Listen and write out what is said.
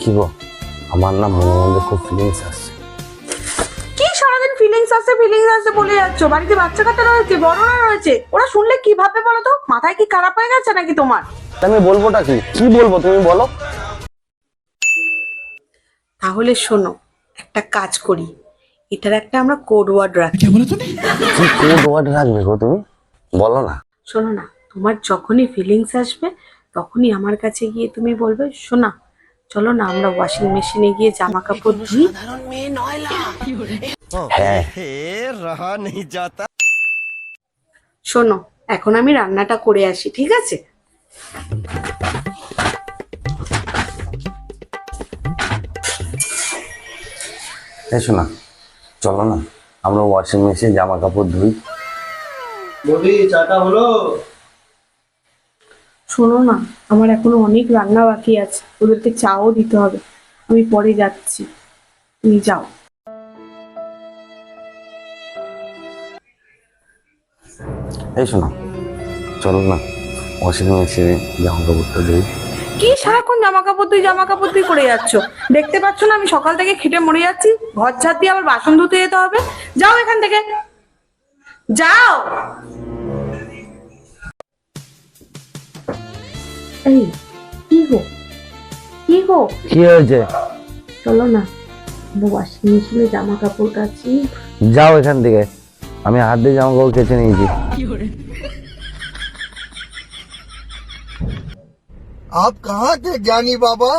কি গো, আমার না মনের মধ্যে খুব ফিলিংস আসছে। কি সারাদিন ফিলিংস আছে বলে যাচ্ছ? বাড়িতে বাচ্চা কাচ্চা রয়েছে, বড়রা রয়েছে, ওরা শুনলে কি ভাববে বলো তো? মাথায় কি খারাপ হয়ে গেছে নাকি তোমার? আমি বলবোটা কি, কি বলবো তুমি বলো। তাহলে শোনো, একটা কাজ করি, এটার একটা আমরা কোড ওয়ার্ড রাখি। কি কোড ওয়ার্ড রাখবে গো তুমি, বলো না। শোনো না, তোমার যখনই ফিলিংস আসবে তখনই আমার কাছে গিয়ে তুমি বলবে, শোনা চলো না আমরা ওয়াশিং মেশিনে গিয়ে জামা কাপড় ধুই। হ্যাঁ, শোনো, এখন আমি রান্নাটা করে আসি, ঠিক আছে? এসো না, চলো না আমরা ওয়াশিং মেশিনে জামা কাপড় ধুই। বৌদি চাটা হলো? শোনো না, আমার এখনো অনেক রান্না বাকি আছে, ওদেরকে চাও দিতে হবে। আমি পরে যাচ্ছি, তুমি যাও। এসো না, চলো না ওয়াশিং মেশিনে জামা কাপড়টা ধুই। কি সারাক্ষণ জামা কাপড় তুই করে যাচ্ছ? দেখতে পাচ্ছ না আমি সকাল থেকে খেটে মরে যাচ্ছি, ঘর ঝাড় দিয়ে আবার বাসন ধুতে যেতে হবে। যাও এখান থেকে, যাও। এই কি গো, কি গো, কি হয়েছে? চলো না ওয়াশিং মেশিনে জামা কাপড় কাচি। যাও এখান থেকে, আমি হাত দিয়ে জামা কাপড় কেচে নিয়েছি। आप कहाँ थे ज्ञानी बाबा?